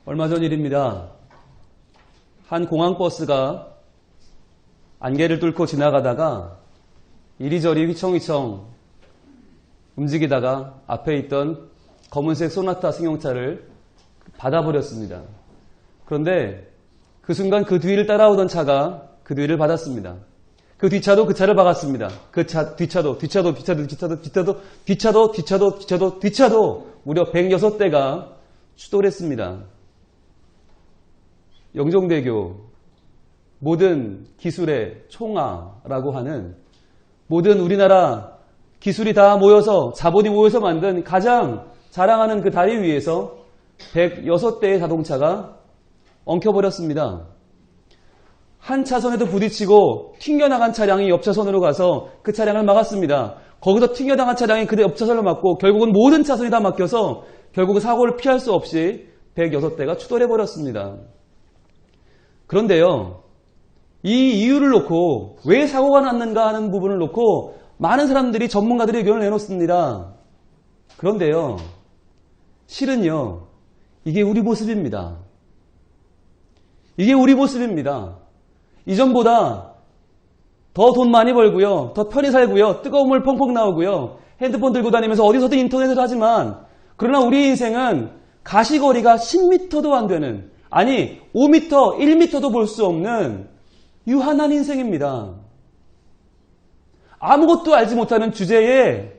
얼마 전 일입니다. 한 공항버스가 안개를 뚫고 지나가다가 이리저리 휘청휘청 움직이다가 앞에 있던 검은색 소나타 승용차를 받아버렸습니다. 그런데 그 순간 그 뒤를 따라오던 차가 그 뒤를 받았습니다. 그 뒷차도 그 차를 박았습니다. 그 차 뒷차도 무려 106대가 추돌 했습니다. 영종대교 모든 기술의 총아라고 하는 모든 우리나라 기술이 다 모여서 자본이 모여서 만든 가장 자랑하는 그 다리 위에서 106대의 자동차가 엉켜버렸습니다. 한 차선에도 부딪히고 튕겨나간 차량이 옆 차선으로 가서 그 차량을 막았습니다. 거기서 튕겨나간 차량이 그 옆 차선을 막고 결국은 모든 차선이 다 막혀서 결국은 사고를 피할 수 없이 106대가 추돌해버렸습니다. 그런데요, 이 이유를 놓고 왜 사고가 났는가 하는 부분을 놓고 많은 사람들이 전문가들이 의견을 내놓습니다. 그런데요, 실은요, 이게 우리 모습입니다. 이게 우리 모습입니다. 이전보다 더 돈 많이 벌고요, 더 편히 살고요, 뜨거운 물 펑펑 나오고요, 핸드폰 들고 다니면서 어디서든 인터넷을 하지만, 그러나 우리 인생은 가시거리가 10m도 안 되는, 아니 5m, 1m도 볼 수 없는 유한한 인생입니다. 아무것도 알지 못하는 주제에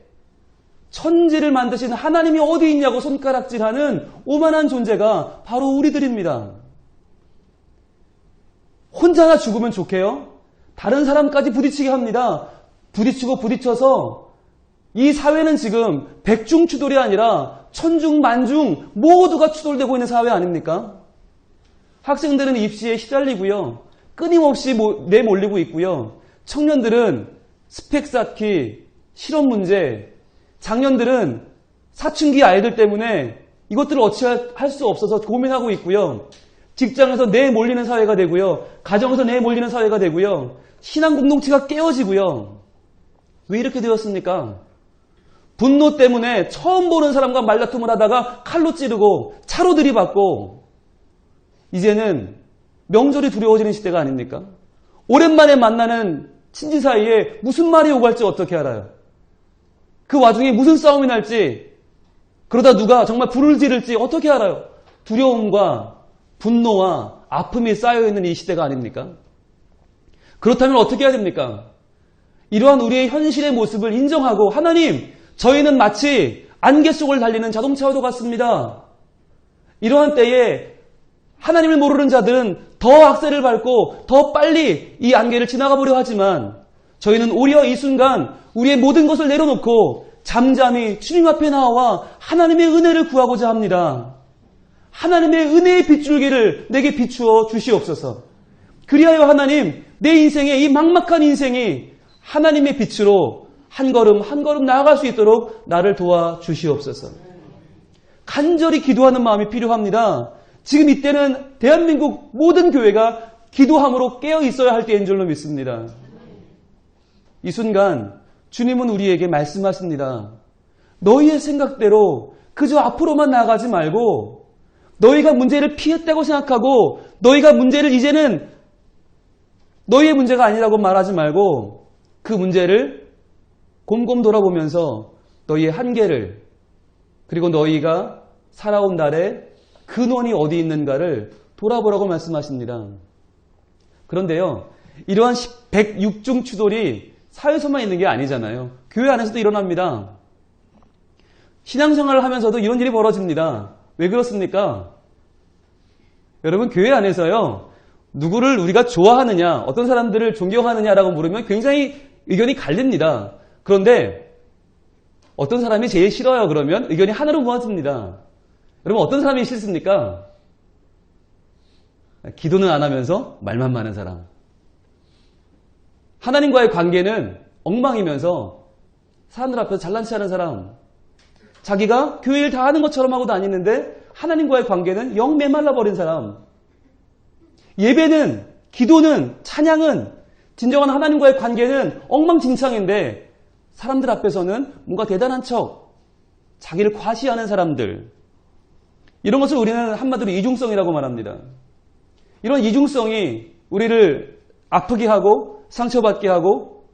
천지를 만드신 하나님이 어디 있냐고 손가락질하는 오만한 존재가 바로 우리들입니다. 혼자나 죽으면 좋게요? 다른 사람까지 부딪히게 합니다. 부딪히고 부딪혀서 이 사회는 지금 백중추돌이 아니라 천중만중 모두가 추돌되고 있는 사회 아닙니까? 학생들은 입시에 시달리고요. 끊임없이 내몰리고 있고요. 청년들은 스펙 쌓기, 실험 문제, 장년들은 사춘기 아이들 때문에 이것들을 어찌할 수 없어서 고민하고 있고요. 직장에서 내몰리는 사회가 되고요. 가정에서 내몰리는 사회가 되고요. 신앙 공동체가 깨어지고요. 왜 이렇게 되었습니까? 분노 때문에 처음 보는 사람과 말다툼을 하다가 칼로 찌르고 차로 들이받고 이제는 명절이 두려워지는 시대가 아닙니까? 오랜만에 만나는 친지 사이에 무슨 말이 오갈지 어떻게 알아요? 그 와중에 무슨 싸움이 날지, 그러다 누가 정말 불을 지를지 어떻게 알아요? 두려움과 분노와 아픔이 쌓여있는 이 시대가 아닙니까? 그렇다면 어떻게 해야 됩니까? 이러한 우리의 현실의 모습을 인정하고, 하나님, 저희는 마치 안개 속을 달리는 자동차와도 같습니다. 이러한 때에 하나님을 모르는 자들은 더 악세를 밟고 더 빨리 이 안개를 지나가 보려 하지만, 저희는 오히려 이 순간 우리의 모든 것을 내려놓고 잠잠히 주님 앞에 나와 하나님의 은혜를 구하고자 합니다. 하나님의 은혜의 빗줄기를 내게 비추어 주시옵소서. 그리하여 하나님, 내 인생의 이 막막한 인생이 하나님의 빛으로 한 걸음 한 걸음 나아갈 수 있도록 나를 도와 주시옵소서. 간절히 기도하는 마음이 필요합니다. 지금 이때는 대한민국 모든 교회가 기도함으로 깨어 있어야 할 때인 줄로 믿습니다. 이 순간 주님은 우리에게 말씀하십니다. 너희의 생각대로 그저 앞으로만 나아가지 말고, 너희가 문제를 피했다고 생각하고 너희가 문제를 이제는 너희의 문제가 아니라고 말하지 말고, 그 문제를 곰곰 돌아보면서 너희의 한계를, 그리고 너희가 살아온 날의 근원이 어디 있는가를 돌아보라고 말씀하십니다. 그런데요, 이러한 106중 추돌이 사회에서만 있는 게 아니잖아요. 교회 안에서도 일어납니다. 신앙생활을 하면서도 이런 일이 벌어집니다. 왜 그렇습니까? 여러분, 교회 안에서요, 누구를 우리가 좋아하느냐, 어떤 사람들을 존경하느냐라고 물으면 굉장히 의견이 갈립니다. 그런데 어떤 사람이 제일 싫어요 그러면 의견이 하나로 모아집니다. 여러분, 어떤 사람이 싫습니까? 기도는 안 하면서 말만 많은 사람. 하나님과의 관계는 엉망이면서 사람들 앞에서 잘난 체 하는 사람. 자기가 교회 일 다 하는 것처럼 하고 다니는데 하나님과의 관계는 영 메말라 버린 사람. 예배는, 기도는, 찬양은, 진정한 하나님과의 관계는 엉망진창인데 사람들 앞에서는 뭔가 대단한 척, 자기를 과시하는 사람들. 이런 것을 우리는 한마디로 이중성이라고 말합니다. 이런 이중성이 우리를 아프게 하고 상처받게 하고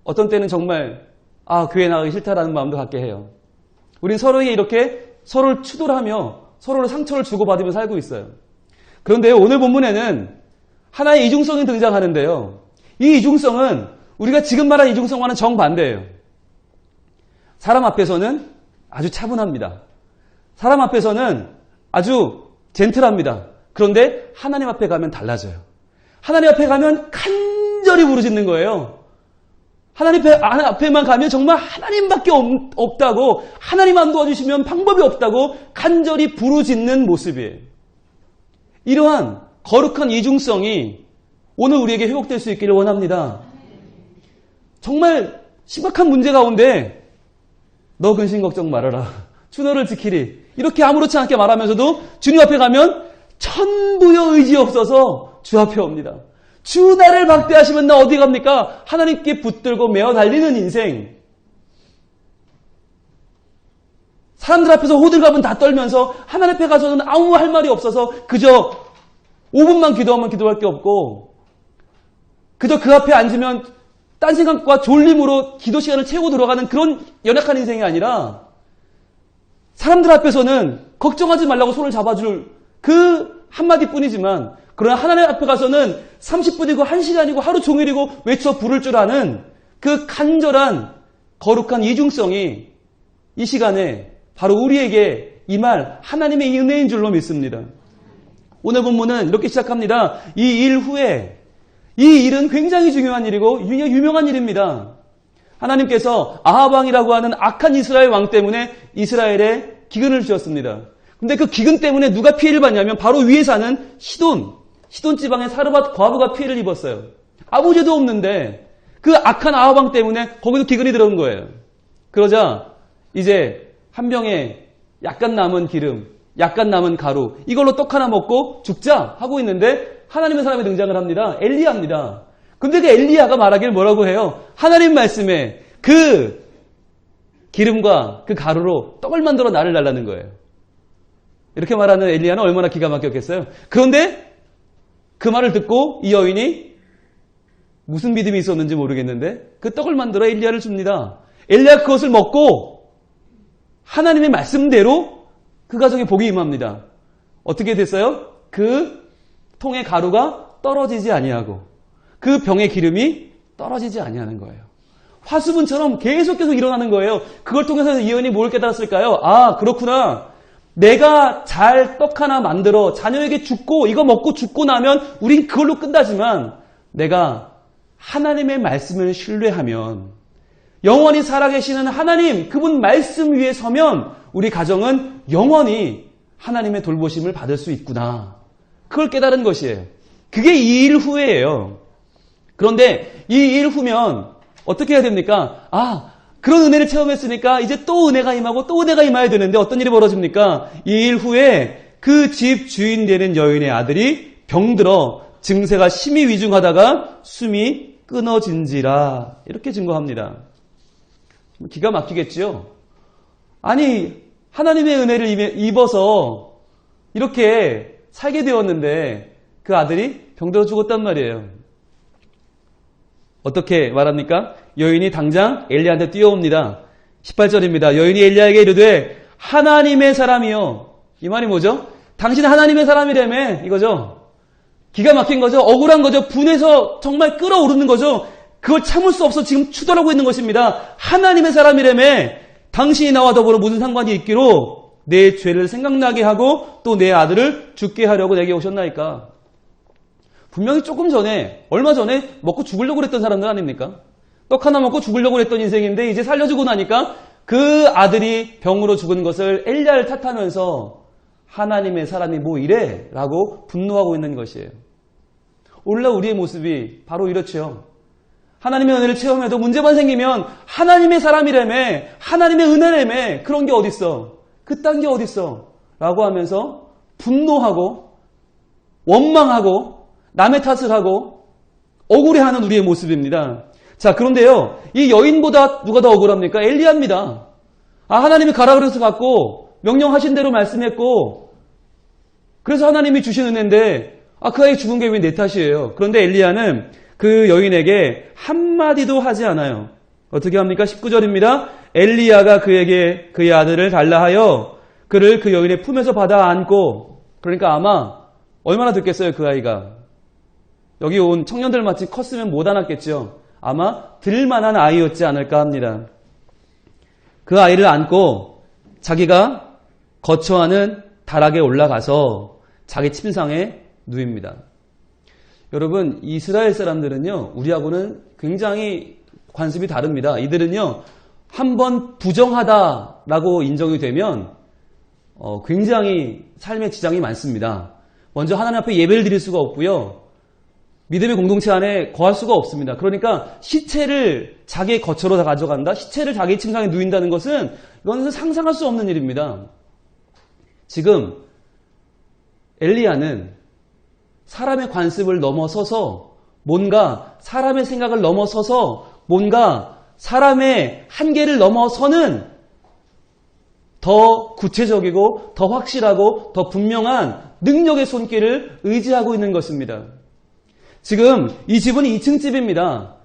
어떤 때는 정말 교회 나가기 싫다라는 마음도 갖게 해요. 우린 서로에게 이렇게 서로를 추돌하며 서로를 상처를 주고받으며 살고 있어요. 그런데 오늘 본문에는 하나의 이중성이 등장하는데요. 이 이중성은 우리가 지금 말한 이중성과는 정반대예요. 사람 앞에서는 아주 차분합니다. 사람 앞에서는 아주 젠틀합니다. 그런데 하나님 앞에 가면 달라져요. 하나님 앞에 가면 간절히 부르짖는 거예요. 하나님 앞에만 가면 정말 하나님밖에 없다고, 하나님 안 도와주시면 방법이 없다고 간절히 부르짖는 모습이에요. 이러한 거룩한 이중성이 오늘 우리에게 회복될 수 있기를 원합니다. 정말 심각한 문제 가운데 너 근심 걱정 말아라. 주 너를 지키리. 이렇게 아무렇지 않게 말하면서도 주님 앞에 가면 천부여 의지 없어서 주 앞에 옵니다. 주 나를 박대하시면 나 어디 갑니까? 하나님께 붙들고 메어 달리는 인생. 사람들 앞에서 호들갑은 다 떨면서 하나님 앞에 가서는 아무 할 말이 없어서 그저 5분만 기도하면 기도할 게 없고 그저 그 앞에 앉으면 딴 생각과 졸림으로 기도 시간을 채우고 들어가는 그런 연약한 인생이 아니라 사람들 앞에서는 걱정하지 말라고 손을 잡아줄 그 한마디뿐이지만 그러나 하나님 앞에 가서는 30분이고 1시간이고 하루 종일이고 외쳐 부를 줄 아는 그 간절한 거룩한 이중성이 이 시간에 바로 우리에게 임할 하나님의 은혜인 줄로 믿습니다. 오늘 본문은 이렇게 시작합니다. 이 일 후에 이 일은 굉장히 중요한 일이고 유명한 일입니다. 하나님께서 아합 왕이라고 하는 악한 이스라엘 왕 때문에 이스라엘에 기근을 주셨습니다. 근데 그 기근 때문에 누가 피해를 받냐면 바로 위에 사는 시돈 지방의 사르밧 과부가 피해를 입었어요. 아무 죄도 없는데 그 악한 아합 왕 때문에 거기도 기근이 들어온 거예요. 그러자 이제 한 병에 약간 남은 기름, 약간 남은 가루 이걸로 떡 하나 먹고 죽자 하고 있는데 하나님의 사람이 등장을 합니다. 엘리야입니다. 근데 그 엘리야가 말하길 뭐라고 해요? 하나님 말씀에 그 기름과 그 가루로 떡을 만들어 나를 달라는 거예요. 이렇게 말하는 엘리야는 얼마나 기가 막혔겠어요. 그런데 그 말을 듣고 이 여인이 무슨 믿음이 있었는지 모르겠는데 그 떡을 만들어 엘리야를 줍니다. 엘리야가 그것을 먹고 하나님의 말씀대로 그 가정에 복이 임합니다. 어떻게 됐어요? 그 통의 가루가 떨어지지 아니하고 그 병의 기름이 떨어지지 아니하는 거예요. 화수분처럼 계속 일어나는 거예요. 그걸 통해서 이 여인이 뭘 깨달았을까요? 그렇구나. 내가 잘 떡 하나 만들어 자녀에게 줍고 이거 먹고 죽고 나면 우린 그걸로 끝나지만 내가 하나님의 말씀을 신뢰하면 영원히 살아계시는 하나님 그분 말씀 위에 서면 우리 가정은 영원히 하나님의 돌보심을 받을 수 있구나. 그걸 깨달은 것이에요. 그게 이 일 후에예요. 그런데 이 일 후면 어떻게 해야 됩니까? 그런 은혜를 체험했으니까 이제 또 은혜가 임하고 또 은혜가 임해야 되는데 어떤 일이 벌어집니까? 이 일 후에 그 집 주인 되는 여인의 아들이 병들어 증세가 심히 위중하다가 숨이 끊어진지라 이렇게 증거합니다. 기가 막히겠지요? 아니 하나님의 은혜를 입어서 이렇게 살게 되었는데 그 아들이 병들어 죽었단 말이에요. 어떻게 말합니까? 여인이 당장 엘리야한테 뛰어옵니다. 18절입니다. 여인이 엘리야에게 이르되 하나님의 사람이요. 이 말이 뭐죠? 당신은 하나님의 사람이라며 이거죠. 기가 막힌 거죠. 억울한 거죠. 분해서 정말 끓어오르는 거죠. 그걸 참을 수 없어 지금 추돌하고 있는 것입니다. 하나님의 사람이라며 당신이 나와 더불어 무슨 상관이 있기로 내 죄를 생각나게 하고 또 내 아들을 죽게 하려고 내게 오셨나이까. 분명히 조금 전에 얼마 전에 먹고 죽으려고 했던 사람들 아닙니까? 떡 하나 먹고 죽으려고 했던 인생인데 이제 살려주고 나니까 그 아들이 병으로 죽은 것을 엘리야를 탓하면서 하나님의 사람이 뭐 이래? 라고 분노하고 있는 것이에요. 오늘날 우리의 모습이 바로 이렇죠. 하나님의 은혜를 체험해도 문제만 생기면 하나님의 사람이라며 하나님의 은혜라며 그런 게 어딨어? 그딴 게 어딨어? 라고 하면서 분노하고 원망하고 남의 탓을 하고 억울해하는 우리의 모습입니다. 자, 그런데요. 이 여인보다 누가 더 억울합니까? 엘리야입니다. 하나님이 가라 그래서 갔고 명령하신 대로 말씀했고 그래서 하나님이 주신 은혜인데 그 아이 죽은 게 왜 내 탓이에요? 그런데 엘리야는 그 여인에게 한마디도 하지 않아요. 어떻게 합니까? 19절입니다. 엘리야가 그에게 그의 아들을 달라 하여 그를 그 여인의 품에서 받아 안고, 그러니까 아마 얼마나 듣겠어요, 그 아이가. 여기 온 청년들 마치 컸으면 못 안았겠죠. 아마 들만한 아이였지 않을까 합니다. 그 아이를 안고 자기가 거처하는 다락에 올라가서 자기 침상에 누입니다. 여러분, 이스라엘 사람들은요, 우리하고는 굉장히 관습이 다릅니다. 이들은요, 한번 부정하다라고 인정이 되면 굉장히 삶에 지장이 많습니다. 먼저 하나님 앞에 예배를 드릴 수가 없고요. 믿음의 공동체 안에 거할 수가 없습니다. 그러니까 시체를 자기의 거처로 다 가져간다? 시체를 자기 침상에 누인다는 것은 이건 상상할 수 없는 일입니다. 지금 엘리야는 사람의 관습을 넘어서서 뭔가 사람의 생각을 넘어서서 뭔가 사람의 한계를 넘어서는 더 구체적이고 더 확실하고 더 분명한 능력의 손길을 의지하고 있는 것입니다. 지금 이 집은 2층 집입니다.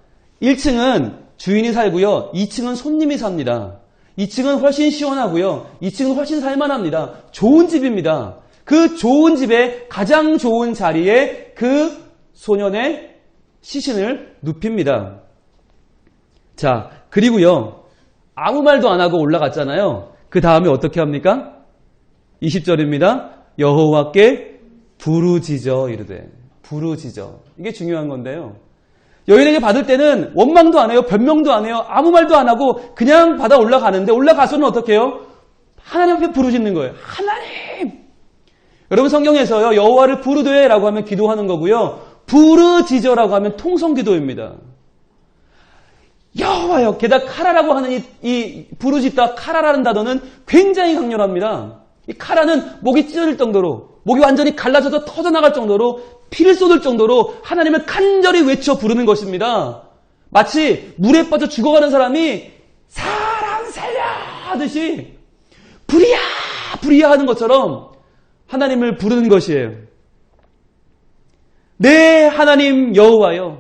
1층은 주인이 살고요. 2층은 손님이 삽니다. 2층은 훨씬 시원하고요. 2층은 훨씬 살만합니다. 좋은 집입니다. 그 좋은 집의 가장 좋은 자리에 그 소년의 시신을 눕힙니다. 자, 그리고요. 아무 말도 안 하고 올라갔잖아요. 그 다음에 어떻게 합니까? 20절입니다. 여호와께 부르짖어 이르되. 부르짖어. 이게 중요한 건데요. 여인에게 받을 때는 원망도 안 해요. 변명도 안 해요. 아무 말도 안 하고 그냥 받아 올라가는데 올라가서는 어떻게 해요? 하나님 앞에 부르짖는 거예요. 하나님! 여러분 성경에서요. 여호와를 부르되 라고 하면 기도하는 거고요. 부르짖어라고 하면 통성기도입니다. 여호와여. 게다가 카라라고 하는 이 부르짖다 카라라는 단어는 굉장히 강렬합니다. 이 카라는 목이 찢어질 정도로 목이 완전히 갈라져서 터져나갈 정도로 피를 쏟을 정도로 하나님을 간절히 외쳐 부르는 것입니다. 마치 물에 빠져 죽어가는 사람이 사람 살려 하듯이 불이야 불이야 하는 것처럼 하나님을 부르는 것이에요. 네 하나님 여호와여.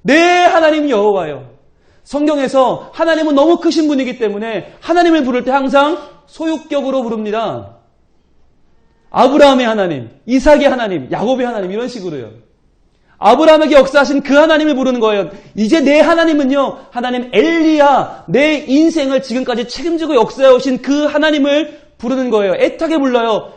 네 하나님 여호와여. 성경에서 하나님은 너무 크신 분이기 때문에 하나님을 부를 때 항상 소유격으로 부릅니다. 아브라함의 하나님, 이삭의 하나님, 야곱의 하나님 이런 식으로요. 아브라함에게 역사하신 그 하나님을 부르는 거예요. 이제 내 하나님은요. 하나님 엘리야 내 인생을 지금까지 책임지고 역사해 오신 그 하나님을 부르는 거예요. 애타게 불러요.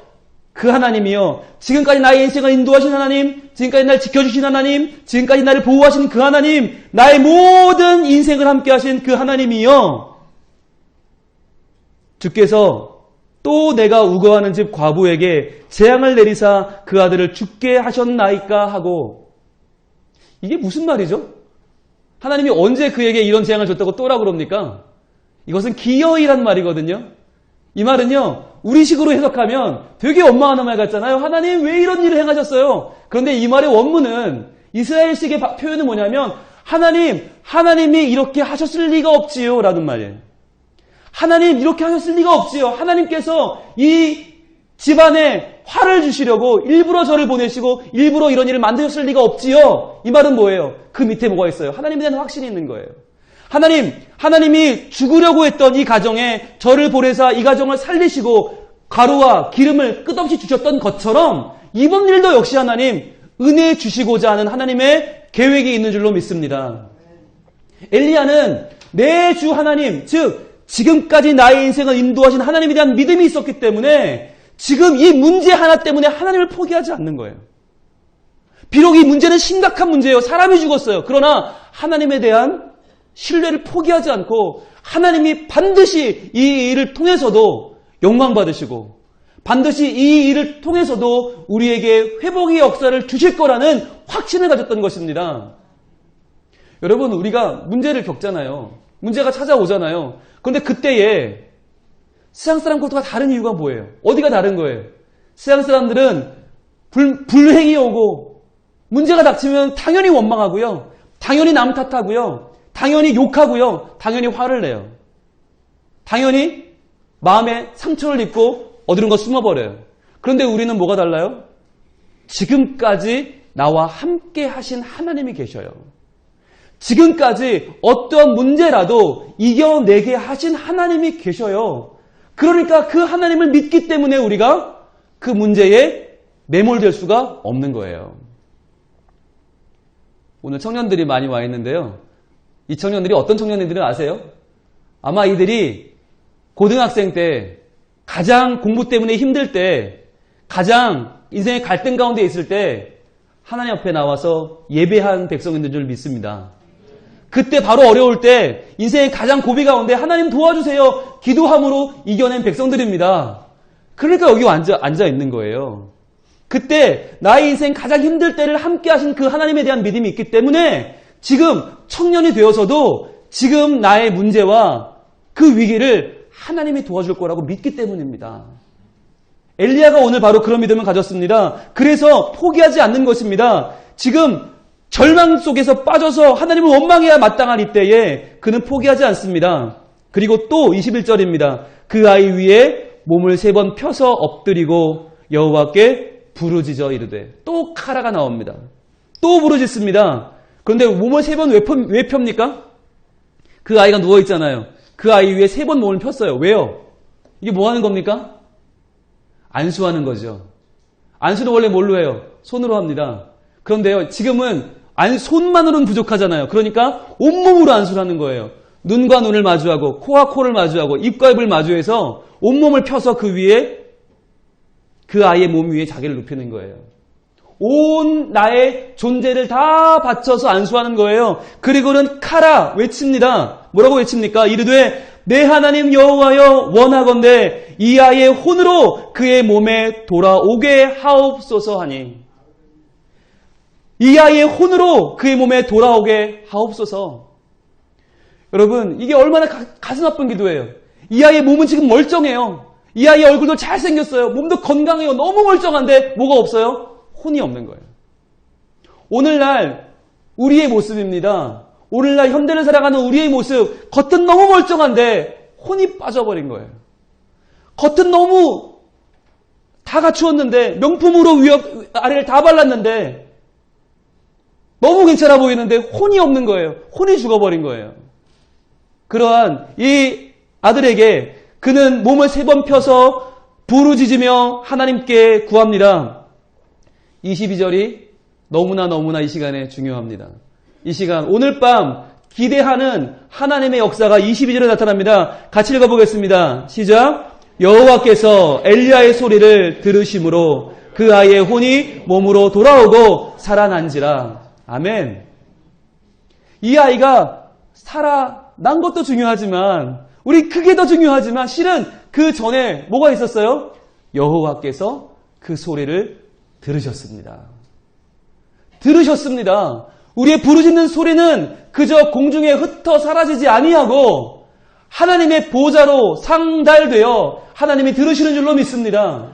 그 하나님이요. 지금까지 나의 인생을 인도하신 하나님, 지금까지 나를 지켜주신 하나님, 지금까지 나를 보호하신 그 하나님, 나의 모든 인생을 함께 하신 그 하나님이요. 주께서 또 내가 우거하는 집 과부에게 재앙을 내리사 그 아들을 죽게 하셨나이까 하고. 이게 무슨 말이죠? 하나님이 언제 그에게 이런 재앙을 줬다고 또라 그럽니까? 이것은 기어이란 말이거든요. 이 말은요. 우리식으로 해석하면 되게 원망하는 말 같잖아요. 하나님 왜 이런 일을 행하셨어요? 그런데 이 말의 원문은 이스라엘식의 표현은 뭐냐면 하나님이 이렇게 하셨을 리가 없지요 라는 말이에요. 하나님 이렇게 하셨을 리가 없지요. 하나님께서 이 집안에 화를 주시려고 일부러 저를 보내시고 일부러 이런 일을 만드셨을 리가 없지요. 이 말은 뭐예요? 그 밑에 뭐가 있어요? 하나님에 대한 확신이 있는 거예요. 하나님이 죽으려고 했던 이 가정에 저를 보내사 이 가정을 살리시고 가루와 기름을 끝없이 주셨던 것처럼 이번 일도 역시 하나님 은혜 주시고자 하는 하나님의 계획이 있는 줄로 믿습니다. 엘리야는 내 주 하나님, 즉 지금까지 나의 인생을 인도하신 하나님에 대한 믿음이 있었기 때문에 지금 이 문제 하나 때문에 하나님을 포기하지 않는 거예요. 비록 이 문제는 심각한 문제예요. 사람이 죽었어요. 그러나 하나님에 대한 신뢰를 포기하지 않고 하나님이 반드시 이 일을 통해서도 영광 받으시고 반드시 이 일을 통해서도 우리에게 회복의 역사를 주실 거라는 확신을 가졌던 것입니다. 여러분 우리가 문제를 겪잖아요. 문제가 찾아오잖아요. 그런데 그때에 세상 사람들과 다른 이유가 뭐예요? 어디가 다른 거예요? 세상 사람들은 불행이 오고 문제가 닥치면 당연히 원망하고요. 당연히 남 탓하고요. 당연히 욕하고요. 당연히 화를 내요. 당연히 마음에 상처를 입고 어디론가 숨어버려요. 그런데 우리는 뭐가 달라요? 지금까지 나와 함께 하신 하나님이 계셔요. 지금까지 어떠한 문제라도 이겨내게 하신 하나님이 계셔요. 그러니까 그 하나님을 믿기 때문에 우리가 그 문제에 매몰될 수가 없는 거예요. 오늘 청년들이 많이 와 있는데요. 이 청년들이 어떤 청년들인지 아세요? 아마 이들이 고등학생 때 가장 공부 때문에 힘들 때 가장 인생의 갈등 가운데 있을 때 하나님 앞에 나와서 예배한 백성인 줄 믿습니다. 그때 바로 어려울 때 인생의 가장 고비 가운데 하나님 도와주세요 기도함으로 이겨낸 백성들입니다. 그러니까 여기 앉아 있는 거예요. 그때 나의 인생 가장 힘들 때를 함께 하신 그 하나님에 대한 믿음이 있기 때문에 지금 청년이 되어서도 지금 나의 문제와 그 위기를 하나님이 도와줄 거라고 믿기 때문입니다. 엘리야가 오늘 바로 그런 믿음을 가졌습니다. 그래서 포기하지 않는 것입니다. 지금 절망 속에서 빠져서 하나님을 원망해야 마땅한 이때에 그는 포기하지 않습니다. 그리고 또 21절입니다. 그 아이 위에 몸을 3번 펴서 엎드리고 여호와께 부르짖어 이르되, 또 카라가 나옵니다. 또 부르짖습니다. 그런데 몸을 3번 왜 펴입니까? 그 아이가 누워있잖아요. 그 아이 위에 3번 몸을 폈어요. 왜요? 이게 뭐 하는 겁니까? 안수하는 거죠. 안수는 원래 뭘로 해요? 손으로 합니다. 그런데요, 지금은 손만으로는 부족하잖아요. 그러니까 온몸으로 안수를 하는 거예요. 눈과 눈을 마주하고 코와 코를 마주하고 입과 입을 마주해서 온몸을 펴서 그 위에 그 아이의 몸 위에 자기를 눕히는 거예요. 온 나의 존재를 다 바쳐서 안수하는 거예요. 그리고는 카라 외칩니다. 뭐라고 외칩니까? 이르되 내 하나님 여호와여 원하건대 이 아이의 혼으로 그의 몸에 돌아오게 하옵소서 하니, 이 아이의 혼으로 그의 몸에 돌아오게 하옵소서. 여러분, 이게 얼마나 가슴 아픈 기도예요. 이 아이의 몸은 지금 멀쩡해요. 이 아이의 얼굴도 잘생겼어요. 몸도 건강해요. 너무 멀쩡한데 뭐가 없어요? 혼이 없는 거예요. 오늘날 우리의 모습입니다. 오늘날 현대를 살아가는 우리의 모습, 겉은 너무 멀쩡한데 혼이 빠져버린 거예요. 겉은 너무 다 갖추었는데, 명품으로 아래를 다 발랐는데 너무 괜찮아 보이는데 혼이 없는 거예요. 혼이 죽어버린 거예요. 그러한 이 아들에게 그는 몸을 3번 펴서 부르짖으며 하나님께 구합니다. 22절이 너무나 이 시간에 중요합니다. 이 시간, 오늘 밤 기대하는 하나님의 역사가 22절에 나타납니다. 같이 읽어보겠습니다. 시작. 여호와께서 엘리야의 소리를 들으심으로 그 아이의 혼이 몸으로 돌아오고 살아난지라. 아멘. 이 아이가 살아난 것도 중요하지만, 우리 그게 더 중요하지만, 실은 그 전에 뭐가 있었어요? 여호와께서 그 소리를 들으셨습니다. 들으셨습니다. 우리의 부르짖는 소리는 그저 공중에 흩어 사라지지 아니하고 하나님의 보좌로 상달되어 하나님이 들으시는 줄로 믿습니다.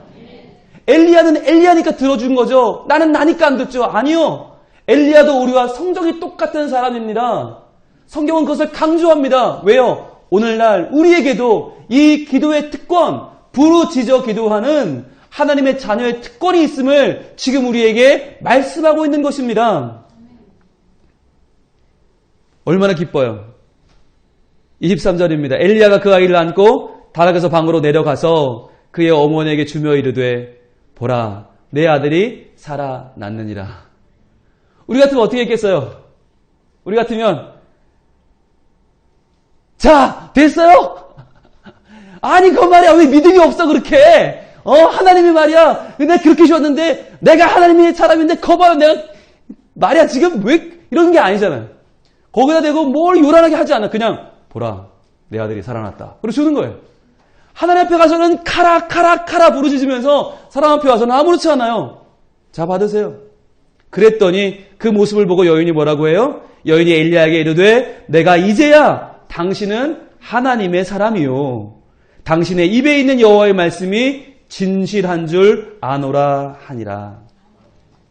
엘리야는 엘리야니까 들어준 거죠. 나는 나니까 안 듣죠. 아니요. 엘리야도 우리와 성정이 똑같은 사람입니다. 성경은 그것을 강조합니다. 왜요? 오늘날 우리에게도 이 기도의 특권, 부르짖어 기도하는 하나님의 자녀의 특권이 있음을 지금 우리에게 말씀하고 있는 것입니다. 얼마나 기뻐요. 23절입니다. 엘리야가 그 아이를 안고 다락에서 방으로 내려가서 그의 어머니에게 주며 이르되 보라 내 아들이 살아났느니라. 우리 같으면 어떻게 했겠어요? 우리 같으면 자 됐어요? 아니 그 말이야 왜 믿음이 없어 그렇게? 하나님이 말이야 내가 그렇게 주었는데 내가 하나님의 사람인데 거봐요 내가 말이야 지금 왜 이런 게 아니잖아요. 거기다 대고 뭘 요란하게 하지 않아. 그냥 보라 내 아들이 살아났다. 그리고 주는 거예요. 하나님 앞에 가서는 카라 부르짖으면서 사람 앞에 와서는 아무렇지 않아요. 자 받으세요. 그랬더니 그 모습을 보고 여인이 뭐라고 해요? 여인이 엘리야에게 이르되 내가 이제야 당신은 하나님의 사람이요 당신의 입에 있는 여호와의 말씀이 진실한 줄 아노라 하니라.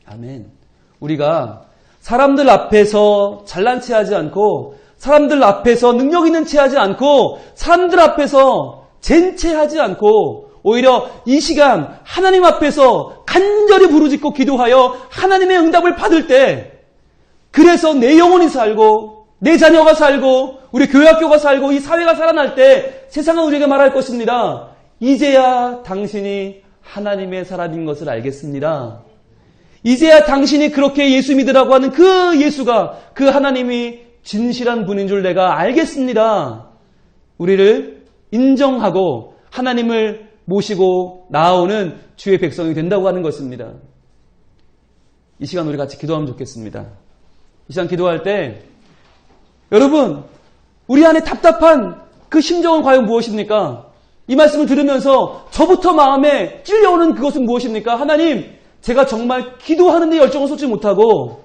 아멘. 우리가 사람들 앞에서 잘난 체 하지 않고 사람들 앞에서 능력 있는 체 하지 않고 사람들 앞에서 젠체 하지 않고 오히려 이 시간 하나님 앞에서 간절히 부르짖고 기도하여 하나님의 응답을 받을 때, 그래서 내 영혼이 살고 내 자녀가 살고 우리 교회학교가 살고 이 사회가 살아날 때 세상은 우리에게 말할 것입니다. 이제야 당신이 하나님의 사람인 것을 알겠습니다. 이제야 당신이 그렇게 예수 믿으라고 하는 그 예수가, 그 하나님이 진실한 분인 줄 내가 알겠습니다. 우리를 인정하고 하나님을 모시고 나아오는 주의 백성이 된다고 하는 것입니다. 이 시간 우리 같이 기도하면 좋겠습니다. 이 시간 기도할 때 여러분, 우리 안에 답답한 그 심정은 과연 무엇입니까? 이 말씀을 들으면서 저부터 마음에 찔려오는 그것은 무엇입니까? 하나님, 제가 정말 기도하는 데 열정을 쏟지 못하고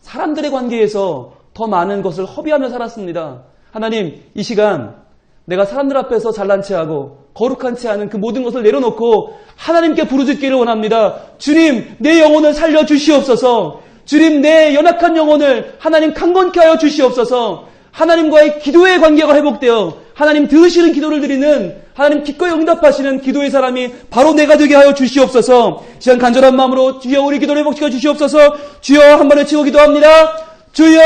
사람들의 관계에서 더 많은 것을 허비하며 살았습니다. 하나님, 이 시간 내가 사람들 앞에서 잘난 체하고 거룩한 체하는 그 모든 것을 내려놓고 하나님께 부르짖기를 원합니다. 주님, 내 영혼을 살려주시옵소서. 주님, 내 연약한 영혼을 하나님 강건케 하여 주시옵소서. 하나님과의 기도의 관계가 회복되어 하나님 들으시는 기도를 드리는, 하나님 기꺼이 응답하시는 기도의 사람이 바로 내가 되게 하여 주시옵소서. 시간 간절한 마음으로 주여 우리 기도를 회복시켜 주시옵소서. 주여 한 번 외치고 기도합니다. 주여!